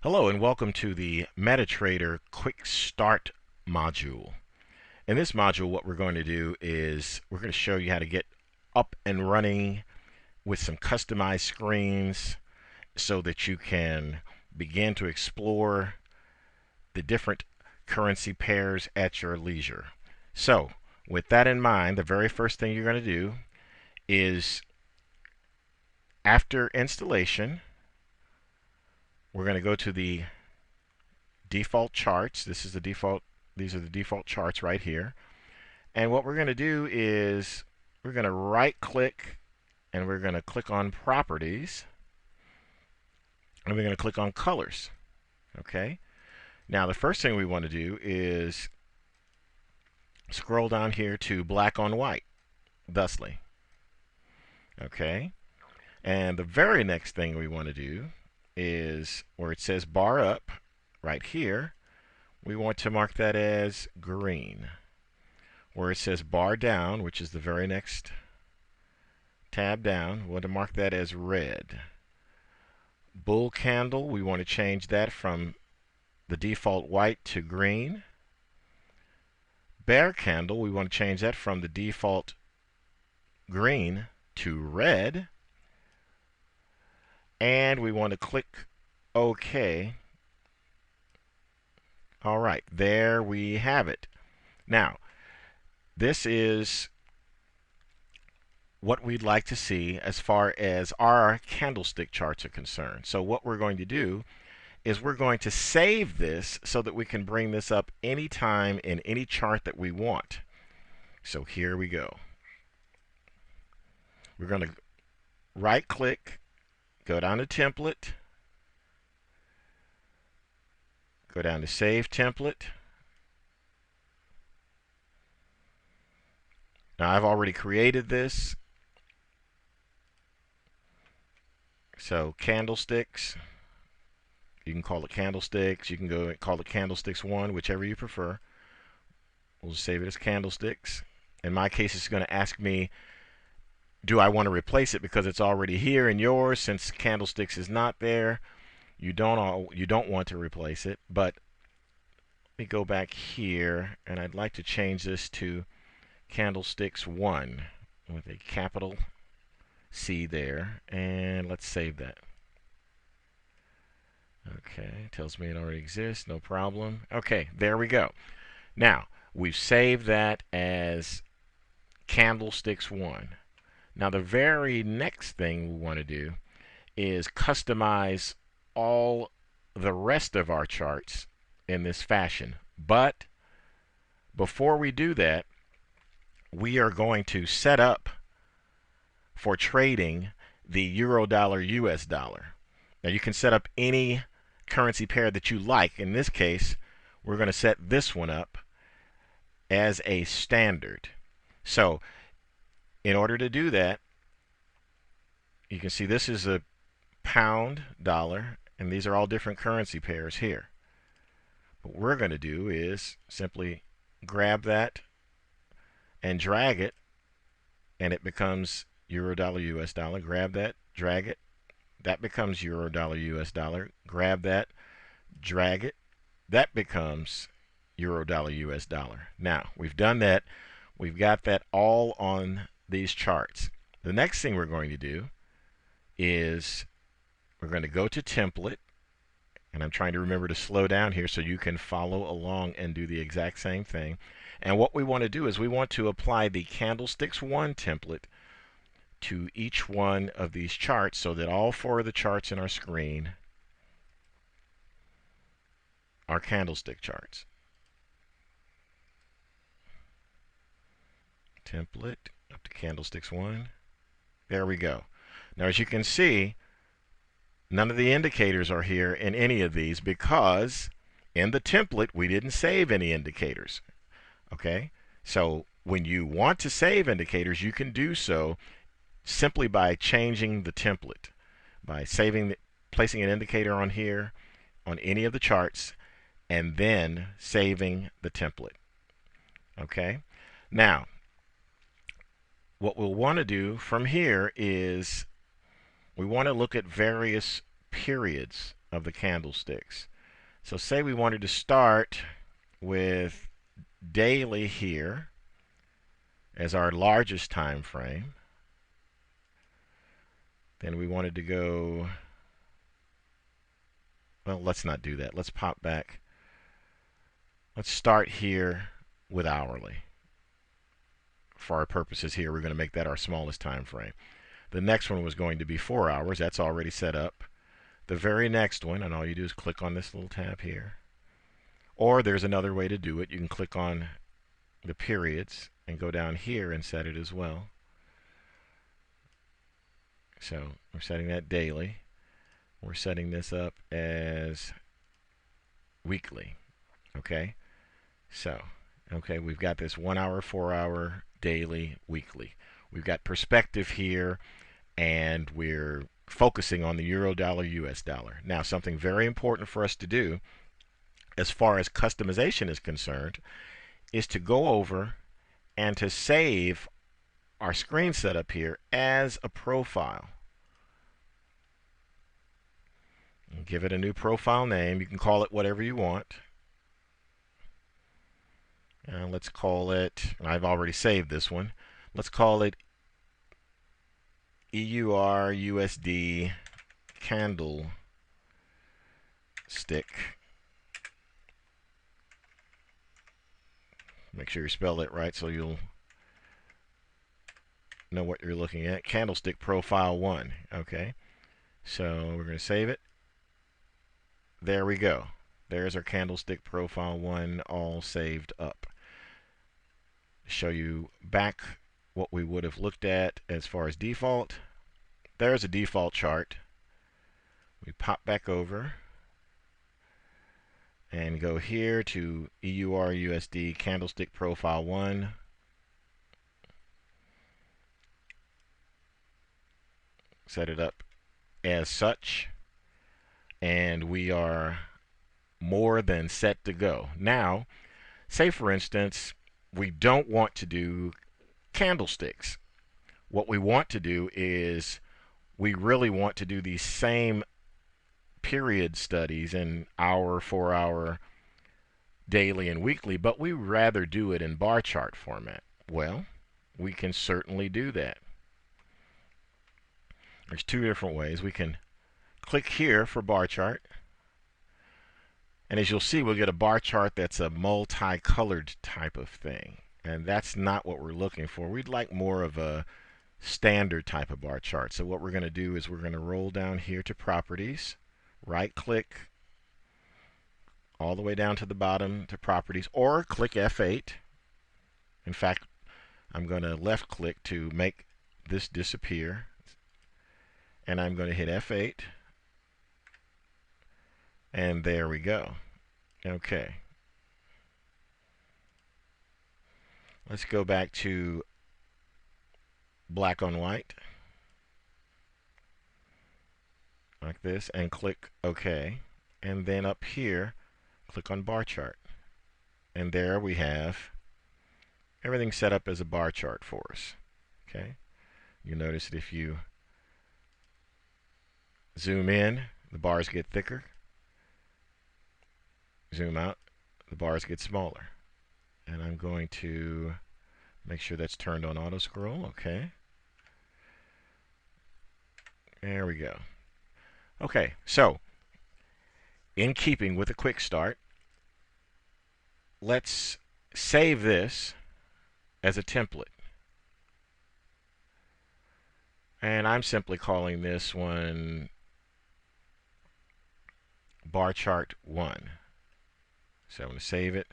Hello and welcome to the MetaTrader Quick Start module. In this module, what we're going to do is we're going to show you how to get up and running with some customized screens so that you can begin to explore the different currency pairs at your leisure. So, with that in mind, the very first thing you're going to do is after installation, we're going to go to the default charts. These are the default charts right here. And what we're going to do is we're going to right click and we're going to click on properties and we're going to click on colors. Okay. Now the first thing we want to do is scroll down here to black on white, thusly. Okay. And the very next thing we want to do is where it says bar up right here, we want to mark that as green. Where it says bar down, which is the very next tab down, we want to mark that as red. Bull candle, we want to change that from the default white to green. Bear candle, we want to change that from the default green to red. And we want to click OK. All right, there we have it. Now, this is what we'd like to see as far as our candlestick charts are concerned. So what we're going to do is we're going to save this so that we can bring this up anytime in any chart that we want. So here we go. We're going to right click, go down to template, go down to save template. Now I've already created this. So candlesticks, you can call it candlesticks, you can go and call it candlesticks 1, whichever you prefer. We'll just save it as candlesticks. In my case, it's going to ask me, do I want to replace it because it's already here in yours? Since candlesticks is not there, you don't want to replace it. But let me go back here, and I'd like to change this to candlesticks 1 with a capital C there, and let's save that. Okay, tells me it already exists, no problem. Okay, there we go. Now, we've saved that as candlesticks 1. Now, the very next thing we want to do is customize all the rest of our charts in this fashion. But before we do that, we are going to set up for trading the euro dollar US dollar. Now you can set up any currency pair that you like. In this case, we're going to set this one up as a standard. So in order to do that, you can see this is a pound dollar, and these are all different currency pairs here. What we're going to do is simply grab that and drag it, and it becomes euro dollar US dollar. Grab that, drag it, that becomes euro dollar US dollar. Grab that, drag it, that becomes euro dollar US dollar. Now we've done that, we've got that all on these charts. The next thing we're going to do is we're going to go to template, and I'm trying to remember to slow down here so you can follow along and do the exact same thing. And what we want to do is we want to apply the candlesticks 1 template to each one of these charts so that all 4 of the charts in our screen are candlestick charts. Template up to candlesticks 1. There we go. Now as you can see, none of the indicators are here in any of these because in the template we didn't save any indicators. Okay? So when you want to save indicators, you can do so simply by changing the template, by placing an indicator on here on any of the charts and then saving the template. Okay? Now, what we'll want to do from here is we want to look at various periods of the candlesticks. So say we wanted to start with daily here as our largest time frame. Then we wanted to go, well, let's not do that. Let's pop back. Let's start here with hourly. For our purposes here, we're going to make that our smallest time frame. The next one was going to be 4 hours. That's already set up. The very next one, and all you do is click on this little tab here. Or there's another way to do it. You can click on the periods and go down here and set it as well. So we're setting that daily. We're setting this up as weekly. Okay? So, okay, we've got this 1 hour, 4 hour, daily, weekly. We've got perspective here, and we're focusing on the euro dollar, US dollar. Now, something very important for us to do as far as customization is concerned is to go over and to save our screen setup here as a profile. And give it a new profile name. You can call it whatever you want. Let's call it, I've already saved this one. Let's call it EUR USD candlestick. Make sure you spell it right so you'll know what you're looking at. Candlestick profile 1. Okay. So we're going to save it. There we go. There's our candlestick profile 1 all saved up. Show you back what we would have looked at as far as default. There's a default chart. We pop back over and go here to EUR USD candlestick profile 1. Set it up as such, and we are more than set to go. Now, say for instance, we don't want to do candlesticks. What we want to do is we really want to do these same period studies in hour, 4 hour, daily, and weekly, but we rather do it in bar chart format. Well, we can certainly do that. There's two different ways. We can click here for bar chart, and as you'll see, we'll get a bar chart that's a multicolored type of thing, and that's not what we're looking for. We'd like more of a standard type of bar chart. So what we're going to do is we're going to roll down here to properties, right click all the way down to the bottom to properties, or click F8. In fact, I'm going to left click to make this disappear, and I'm going to hit F8, and there we go. Okay, let's go back to black on white like this and click OK, and then up here click on bar chart, and there we have everything set up as a bar chart for us. Okay, you notice that if you zoom in, the bars get thicker. Zoom out, the bars get smaller. And I'm going to make sure that's turned on auto scroll. Okay, there we go. Okay, so in keeping with a quick start, let's save this as a template. And I'm simply calling this one bar chart 1. So I'm going to save it.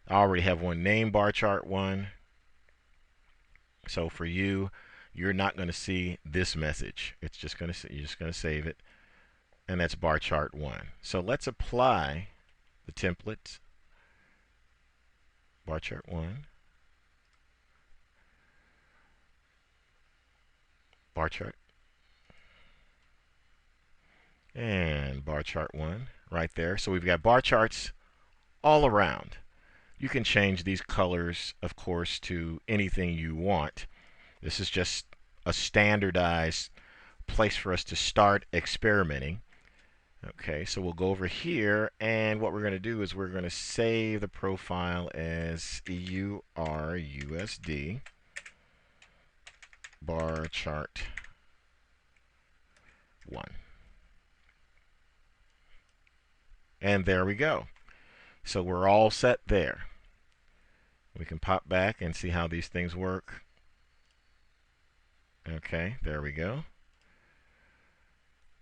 I already have one named bar chart 1. So for you, you're not going to see this message. It's just going to, you're just going to save it, and that's bar chart 1. So let's apply the template. Bar chart 1. Bar chart. And bar chart 1 right there. So we've got bar charts all around. You can change these colors, of course, to anything you want. This is just a standardized place for us to start experimenting. Okay, so we'll go over here, and what we're going to do is we're going to save the profile as EURUSD bar chart 1. And there we go. So we're all set there. We can pop back and see how these things work. Okay, there we go.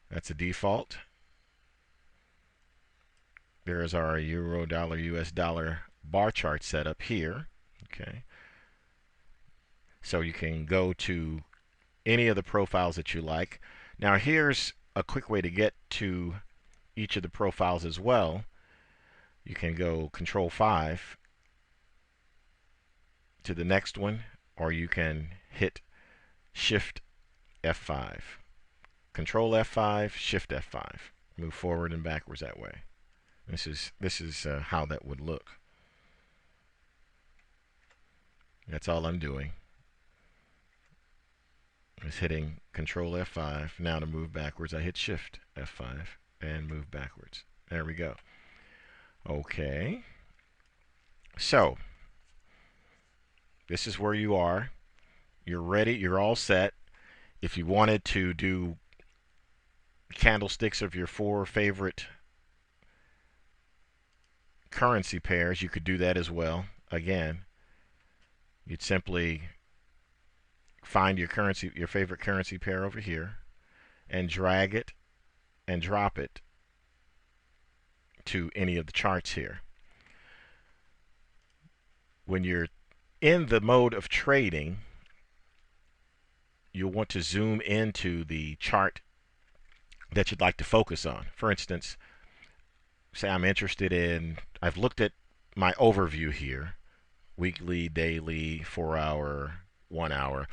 That's a default. There's our euro dollar US dollar bar chart set up here. Okay. So you can go to any of the profiles that you like. Now here's a quick way to get to each of the profiles as well. You can go Control 5 to the next one, or you can hit Shift F5. Control F5, Shift F5. Move forward and backwards that way. This is how that would look. That's all I'm doing. Is hitting Control F5. Now to move backwards, I hit Shift F5 and move backwards. There we go. Okay. So this is where you are. You're ready. You're all set. If you wanted to do candlesticks of your 4 favorite currency pairs, you could do that as well. Again, you'd simply find your favorite currency pair over here, and drag it and drop it to any of the charts here. When you're in the mode of trading, you'll want to zoom into the chart that you'd like to focus on. For instance, say I've looked at my overview here, weekly, daily, 4-hour, 1 hour.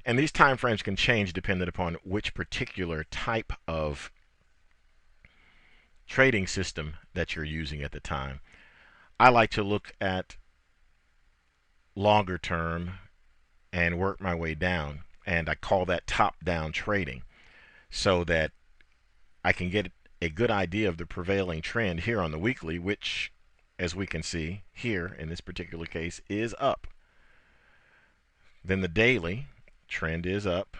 And these time frames can change depending upon which particular type of trading system that you're using at the time. I like to look at longer term and work my way down, and I call that top-down trading, so that I can get a good idea of the prevailing trend here on the weekly, which, as we can see here in this particular case, is up. Then the daily trend is up.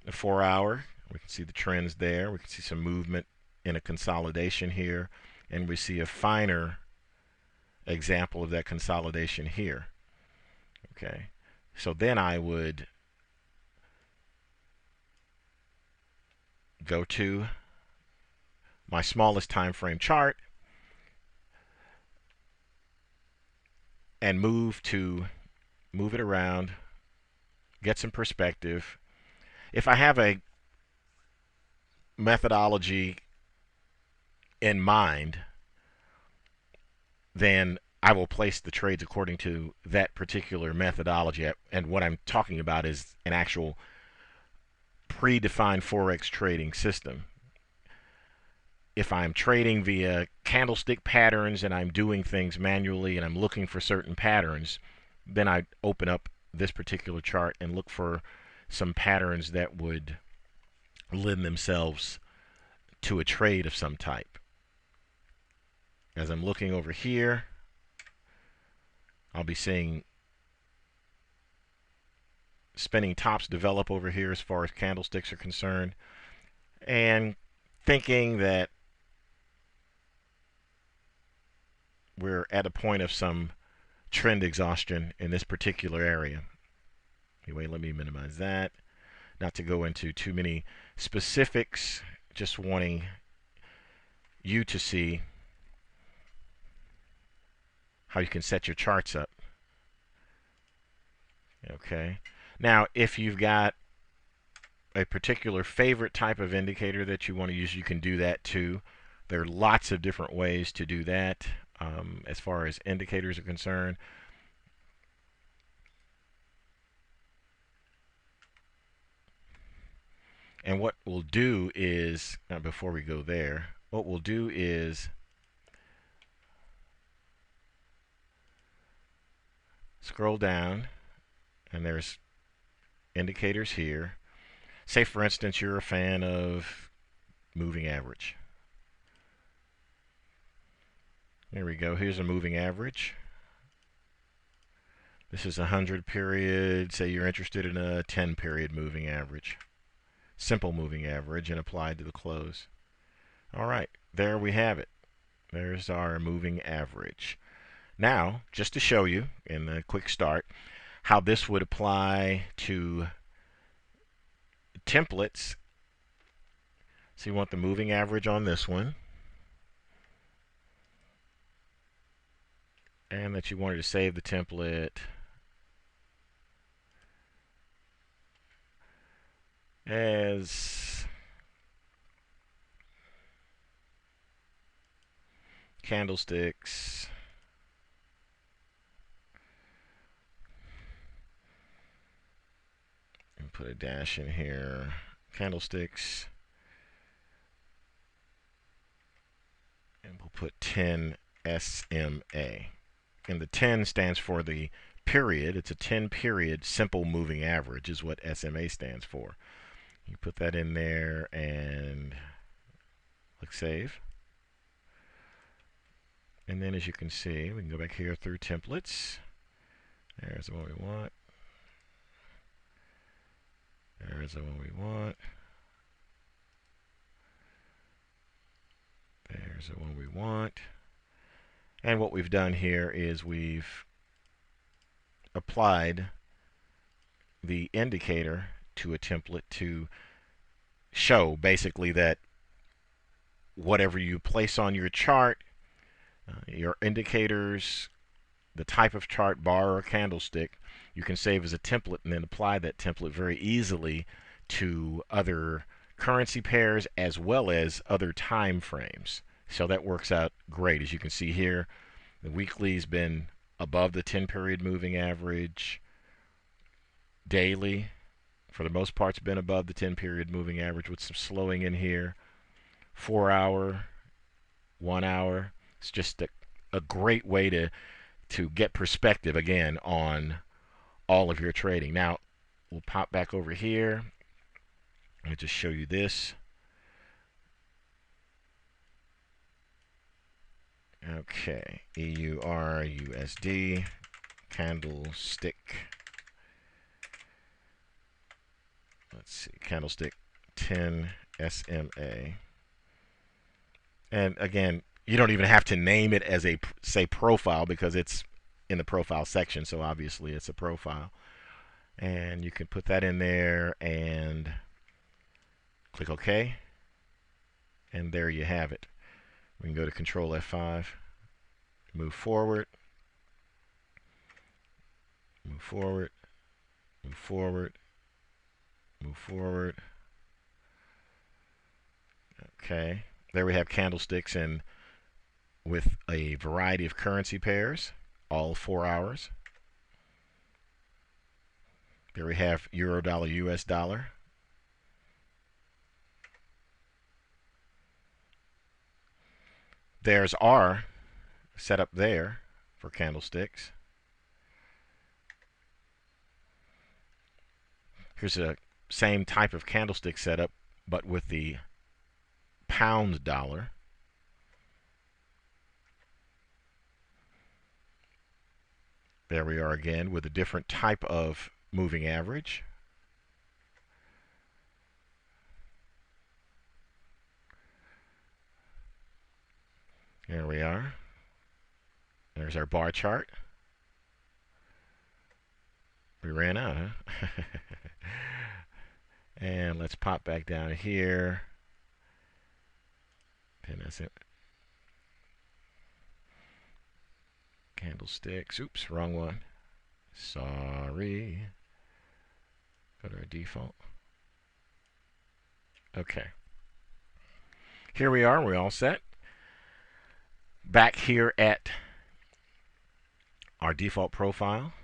The 4-hour, we can see the trends there. We can see some movement in a consolidation here, and we see a finer example of that consolidation here. Okay, so then I would go to my smallest time frame chart and move it around, get some perspective. If I have a methodology in mind, then I will place the trades according to that particular methodology. And what I'm talking about is an actual predefined Forex trading system. If I'm trading via candlestick patterns and I'm doing things manually and I'm looking for certain patterns, then I open up this particular chart and look for some patterns that would lend themselves to a trade of some type. As I'm looking over here, I'll be seeing spinning tops develop over here as far as candlesticks are concerned, and thinking that we're at a point of some trend exhaustion in this particular area. Anyway, let me minimize that. Not to go into too many specifics, just wanting you to see how you can set your charts up. Okay. Now, if you've got a particular favorite type of indicator that you want to use, you can do that too. There are lots of different ways to do that as far as indicators are concerned. And what we'll do is, before we go there, what we'll do is scroll down, and there's indicators here. Say, for instance, you're a fan of moving average. There we go. Here's a moving average. This is a 100 period. Say you're interested in a 10 period moving average. Simple moving average and applied to the close. All right, there we have it. There's our moving average. Now, just to show you in a quick start how this would apply to templates. So you want the moving average on this one. And that you wanted to save the template as candlesticks and put a dash in here. Candlesticks, and we'll put 10 SMA. And the 10 stands for the period. It's a 10 period simple moving average is what SMA stands for. You put that in there and click save. And then as you can see, we can go back here through templates. There's the one we want. There's the one we want. There's the one we want. And what we've done here is we've applied the indicator to a template to show basically that whatever you place on your chart, your indicators, the type of chart, bar or candlestick, you can save as a template and then apply that template very easily to other currency pairs as well as other time frames. So that works out great. As you can see here, the weekly's been above the 10 period moving average. Daily, for the most part, it's been above the 10 period moving average with some slowing in here. 4 hour, 1 hour. It's just a great way to get perspective again on all of your trading. Now we'll pop back over here. I'll just show you this. Okay, EUR USD candlestick. Let's see, candlestick 10 SMA. And again, you don't even have to name it as a, say, profile because it's in the profile section, so obviously it's a profile. And you can put that in there and click OK. And there you have it. We can go to Control F5, move forward, move forward, move forward, move forward. Okay, there we have candlesticks and with a variety of currency pairs, all 4 hours. There we have Euro dollar, US dollar. There's R set up there for candlesticks. Here's a same type of candlestick setup, but with the pound dollar. There we are again with a different type of moving average. There we are. There's our bar chart. We ran out, huh? And let's pop back down here. And that's it. Candlesticks. Oops, wrong one. Sorry. Go to our default. Okay. Here we are. We're all set. Back here at our default profile.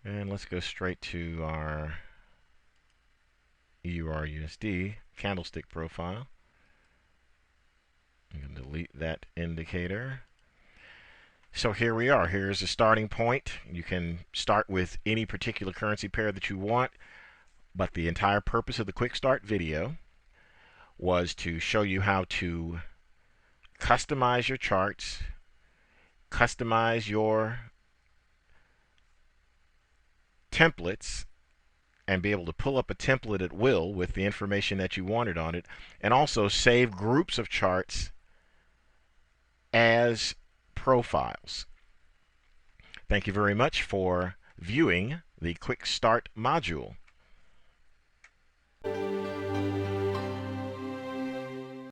And let's go straight to our EUR USD candlestick profile. I'm going to delete that indicator. So here we are. Here's a starting point. You can start with any particular currency pair that you want, but the entire purpose of the quick start video was to show you how to customize your charts, customize your templates, and be able to pull up a template at will with the information that you wanted on it, and also save groups of charts as profiles. Thank you very much for viewing the Quick Start module.